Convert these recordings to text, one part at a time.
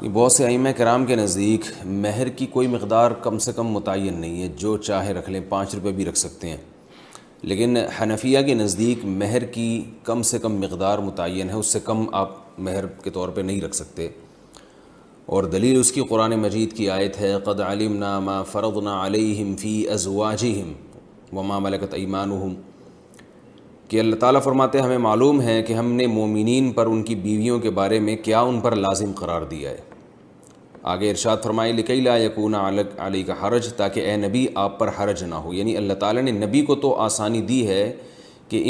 بہت سے ائمہ کرام کے نزدیک مہر کی کوئی مقدار کم سے کم متعین نہیں ہے، جو چاہے رکھ لیں، 5 روپے بھی رکھ سکتے ہیں۔ لیکن حنفیہ کے نزدیک مہر کی کم سے کم مقدار متعین ہے، اس سے کم آپ مہر کے طور پہ نہیں رکھ سکتے، اور دلیل اس کی قرآن مجید کی آیت ہے قد علمنا ما فرضنا علیہم فی ازواجہم وما ملکت ایمانہم، کہ اللہ تعالیٰ فرماتے ہیں ہمیں معلوم ہے کہ ہم نے مومنین پر ان کی بیویوں کے بارے میں کیا ان پر لازم قرار دیا ہے۔ آگے ارشاد فرمائے لکی لا یکون علیک حرج، تاکہ اے نبی آپ پر حرج نہ ہو، یعنی اللہ تعالیٰ نے نبی کو تو آسانی دی ہے کہ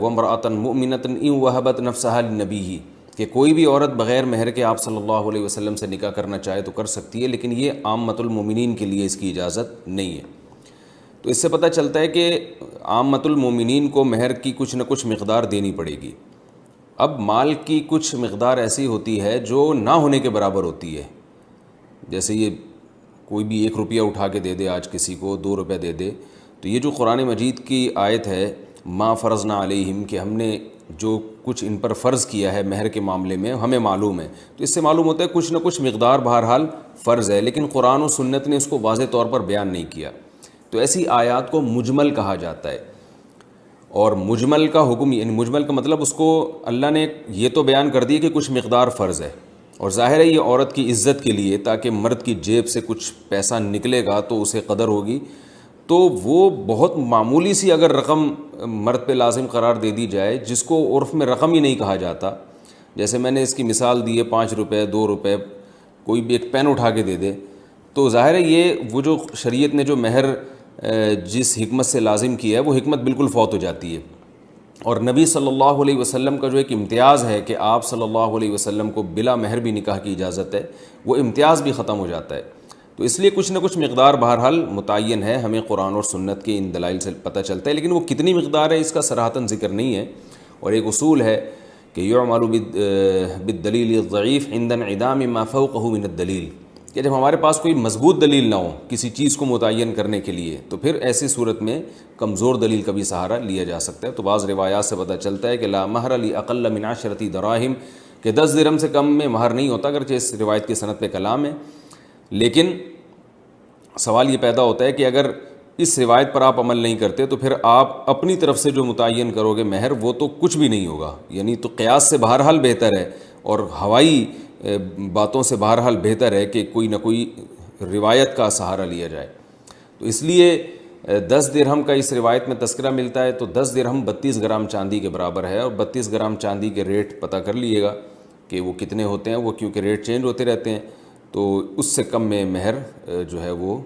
وامرأۃ مؤمنۃ ان وہبت نفسہا لنبیہ، کہ کوئی بھی عورت بغیر مہر کے آپ صلی اللہ علیہ وسلم سے نکاح کرنا چاہے تو کر سکتی ہے، لیکن یہ عامۃ المومنین کے لیے اس کی اجازت نہیں ہے۔ تو اس سے پتہ چلتا ہے کہ عامۃ المومنین کو مہر کی کچھ نہ کچھ مقدار دینی پڑے گی۔ اب مال کی کچھ مقدار ایسی ہوتی ہے جو نہ ہونے کے برابر ہوتی ہے، جیسے یہ کوئی بھی 1 روپیہ اٹھا کے دے دے، آج کسی کو 2 روپے دے دے، تو یہ جو قرآن مجید کی آیت ہے ما فرضنا علیہم، کہ ہم نے جو کچھ ان پر فرض کیا ہے مہر کے معاملے میں ہمیں معلوم ہے، تو اس سے معلوم ہوتا ہے کچھ نہ کچھ مقدار بہرحال فرض ہے، لیکن قرآن و سنت نے اس کو واضح طور پر بیان نہیں کیا۔ تو ایسی آیات کو مجمل کہا جاتا ہے، اور مجمل کا حکم، یعنی مجمل کا مطلب اس کو اللہ نے یہ تو بیان کر دیا کہ کچھ مقدار فرض ہے، اور ظاہر ہے یہ عورت کی عزت کے لیے، تاکہ مرد کی جیب سے کچھ پیسہ نکلے گا تو اسے قدر ہوگی، تو وہ بہت معمولی سی اگر رقم مرد پہ لازم قرار دے دی جائے، جس کو عرف میں رقم ہی نہیں کہا جاتا، جیسے میں نے اس کی مثال دی ہے 5 روپے 2 روپے، کوئی بھی ایک پین اٹھا کے دے دے، تو ظاہر ہے یہ وہ جو شریعت نے جو مہر جس حکمت سے لازم کی ہے وہ حکمت بالکل فوت ہو جاتی ہے۔ اور نبی صلی اللہ علیہ وسلم کا جو ایک امتیاز ہے کہ آپ صلی اللہ علیہ وسلم کو بلا مہر بھی نکاح کی اجازت ہے، وہ امتیاز بھی ختم ہو جاتا ہے۔ تو اس لیے کچھ نہ کچھ مقدار بہرحال متعین ہے، ہمیں قرآن اور سنت کے ان دلائل سے پتہ چلتا ہے، لیکن وہ کتنی مقدار ہے اس کا صراحتاً ذکر نہیں ہے۔ اور ایک اصول ہے کہ یعمل بالدلیل الضعیف عند انعدام ما فوقه من الدلیل، کہ جب ہمارے پاس کوئی مضبوط دلیل نہ ہو کسی چیز کو متعین کرنے کے لیے، تو پھر ایسی صورت میں کمزور دلیل کا بھی سہارا لیا جا سکتا ہے۔ تو بعض روایات سے پتہ چلتا ہے کہ لا مہر لاقل من 10 دراہم، کہ 10 درہم سے کم میں مہر نہیں ہوتا، اگرچہ اس روایت کی سند پہ کلام ہے، لیکن سوال یہ پیدا ہوتا ہے کہ اگر اس روایت پر آپ عمل نہیں کرتے تو پھر آپ اپنی طرف سے جو متعین کرو گے مہر، وہ تو کچھ بھی نہیں ہوگا، یعنی تو قیاس سے بہرحال بہتر ہے، اور ہوائی باتوں سے بہرحال بہتر ہے کہ کوئی نہ کوئی روایت کا سہارا لیا جائے۔ تو اس لیے 10 درہم کا اس روایت میں تذکرہ ملتا ہے، تو 10 درہم 32 گرام چاندی کے برابر ہے، اور 32 گرام چاندی کے ریٹ پتہ کر لیے گا کہ وہ کتنے ہوتے ہیں، وہ کیونکہ ریٹ چینج ہوتے رہتے ہیں، تو اس سے کم میں مہر جو ہے وہ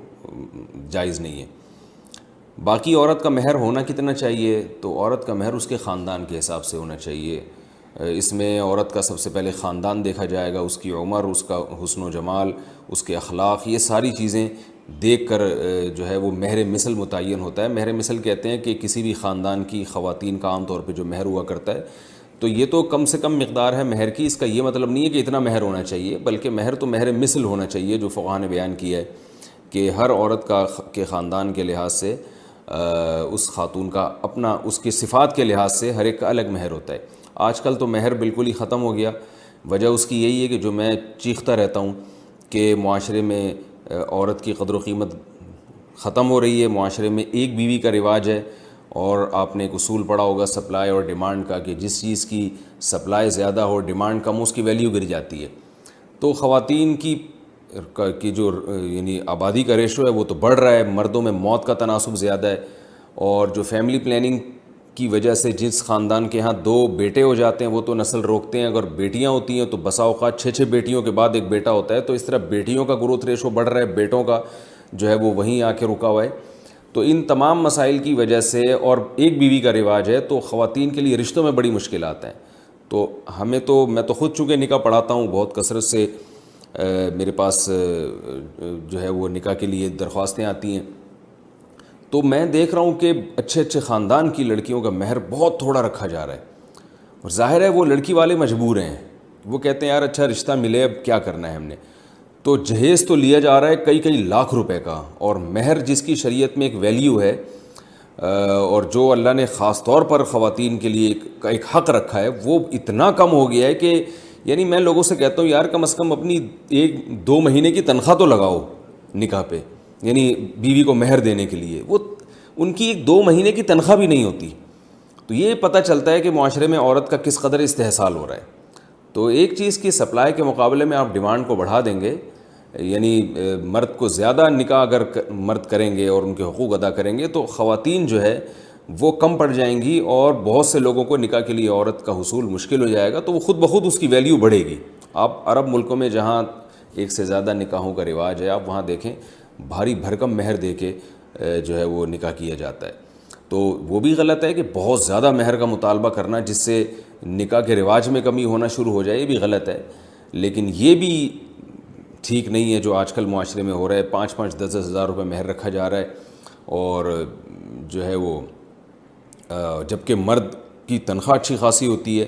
جائز نہیں ہے۔ باقی عورت کا مہر ہونا کتنا چاہیے، تو عورت کا مہر اس کے خاندان کے حساب سے ہونا چاہیے۔ اس میں عورت کا سب سے پہلے خاندان دیکھا جائے گا، اس کی عمر، اس کا حسن و جمال، اس کے اخلاق، یہ ساری چیزیں دیکھ کر جو ہے وہ مہر مثل متعین ہوتا ہے۔ مہر مثل کہتے ہیں کہ کسی بھی خاندان کی خواتین کا عام طور پہ جو مہر ہوا کرتا ہے، تو یہ تو کم سے کم مقدار ہے مہر کی، اس کا یہ مطلب نہیں ہے کہ اتنا مہر ہونا چاہیے، بلکہ مہر تو مہر مثل ہونا چاہیے، جو فقہاء نے بیان کیا ہے کہ ہر عورت کے خاندان کے لحاظ سے اس خاتون کا اپنا، اس کی صفات کے لحاظ سے ہر ایک کا الگ مہر ہوتا ہے۔ آج کل تو مہر بالکل ہی ختم ہو گیا، وجہ اس کی یہی ہے کہ جو میں چیختا رہتا ہوں کہ معاشرے میں عورت کی قدر و قیمت ختم ہو رہی ہے، معاشرے میں ایک بیوی کا رواج ہے، اور آپ نے ایک اصول پڑھا ہوگا سپلائی اور ڈیمانڈ کا، کہ جس چیز کی سپلائی زیادہ ہو، ڈیمانڈ کم، اس کی ویلیو گر جاتی ہے۔ تو خواتین کی جو یعنی آبادی کا ریشو ہے وہ تو بڑھ رہا ہے، مردوں میں موت کا تناسب زیادہ ہے، اور جو فیملی پلاننگ کی وجہ سے جس خاندان کے ہاں 2 بیٹے ہو جاتے ہیں وہ تو نسل روکتے ہیں، اگر بیٹیاں ہوتی ہیں تو بسا اوقات 6 بیٹیوں کے بعد ایک بیٹا ہوتا ہے، تو اس طرح بیٹیوں کا گروتھ ریشو بڑھ رہا ہے، بیٹوں کا جو ہے وہ وہیں آ کے رکا ہوا ہے۔ تو ان تمام مسائل کی وجہ سے، اور ایک بیوی کا رواج ہے، تو خواتین کے لیے رشتوں میں بڑی مشکلات ہیں۔ تو میں تو خود چونکہ نکاح پڑھاتا ہوں، بہت کثرت سے میرے پاس جو ہے وہ نکاح کے لیے درخواستیں آتی ہیں، تو میں دیکھ رہا ہوں کہ اچھے اچھے خاندان کی لڑکیوں کا مہر بہت تھوڑا رکھا جا رہا ہے، اور ظاہر ہے وہ لڑکی والے مجبور ہیں، وہ کہتے ہیں یار اچھا رشتہ ملے، اب کیا کرنا ہے ہم نے، تو جہیز تو لیا جا رہا ہے کئی لاکھ روپے کا، اور مہر جس کی شریعت میں ایک ویلیو ہے، اور جو اللہ نے خاص طور پر خواتین کے لیے ایک حق رکھا ہے، وہ اتنا کم ہو گیا ہے کہ یعنی میں لوگوں سے کہتا ہوں یار کم از کم اپنی 1-2 مہینے کی تنخواہ تو لگاؤ نکاح پہ، یعنی بیوی کو مہر دینے کے لیے، وہ ان کی 1-2 مہینے کی تنخواہ بھی نہیں ہوتی. تو یہ پتہ چلتا ہے کہ معاشرے میں عورت کا کس قدر استحصال ہو رہا ہے. تو ایک چیز کی سپلائی کے مقابلے میں آپ ڈیمانڈ کو بڑھا دیں گے، یعنی مرد کو زیادہ نکاح اگر مرد کریں گے اور ان کے حقوق ادا کریں گے تو خواتین جو ہے وہ کم پڑ جائیں گی، اور بہت سے لوگوں کو نکاح کے لیے عورت کا حصول مشکل ہو جائے گا، تو وہ خود بخود اس کی ویلیو بڑھے گی. آپ عرب ملکوں میں جہاں ایک سے زیادہ نکاحوں کا رواج ہے، آپ وہاں دیکھیں بھاری بھرکم مہر دے کے جو ہے وہ نکاح کیا جاتا ہے. تو وہ بھی غلط ہے کہ بہت زیادہ مہر کا مطالبہ کرنا جس سے نکاح کے رواج میں کمی ہونا شروع ہو جائے، یہ بھی غلط ہے. لیکن یہ بھی ٹھیک نہیں ہے جو آج کل معاشرے میں ہو رہا ہے. 5-5 10 ہزار روپے مہر رکھا جا رہا ہے، اور جو ہے وہ جبکہ مرد کی تنخواہ اچھی خاصی ہوتی ہے.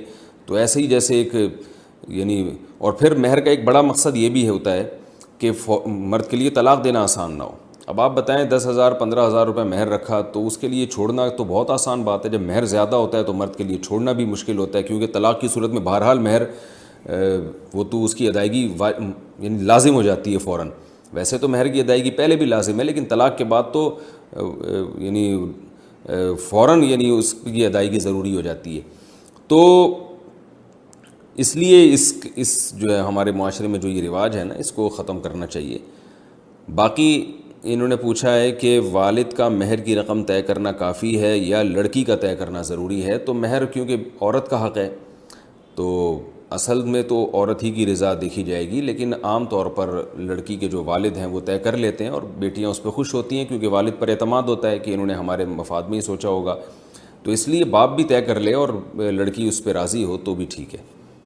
تو ایسے ہی جیسے ایک یعنی، اور پھر مہر کا ایک بڑا مقصد یہ بھی ہوتا ہے کہ مرد کے لیے طلاق دینا آسان نہ ہو. اب آپ بتائیں 10,000 15,000 روپے مہر رکھا تو اس کے لیے چھوڑنا تو بہت آسان بات ہے. جب مہر زیادہ ہوتا ہے تو مرد کے لیے چھوڑنا بھی مشکل ہوتا ہے، کیونکہ طلاق کی صورت میں بہرحال مہر وہ تو اس کی ادائیگی یعنی لازم ہو جاتی ہے فوراً. ویسے تو مہر کی ادائیگی پہلے بھی لازم ہے، لیکن طلاق کے بعد تو یعنی فوراً یعنی اس کی ادائیگی ضروری ہو جاتی ہے. تو اس لیے اس جو ہے ہمارے معاشرے میں جو یہ رواج ہے نا، اس کو ختم کرنا چاہیے. باقی انہوں نے پوچھا ہے کہ والد کا مہر کی رقم طے کرنا کافی ہے یا لڑکی کا طے کرنا ضروری ہے؟ تو مہر کیونکہ عورت کا حق ہے تو اصل میں تو عورت ہی کی رضا دیکھی جائے گی، لیکن عام طور پر لڑکی کے جو والد ہیں وہ طے کر لیتے ہیں، اور بیٹیاں اس پہ خوش ہوتی ہیں کیونکہ والد پر اعتماد ہوتا ہے کہ انہوں نے ہمارے مفاد میں ہی سوچا ہوگا. تو اس لیے باپ بھی طے کر لے اور لڑکی اس پہ راضی ہو تو بھی ٹھیک ہے.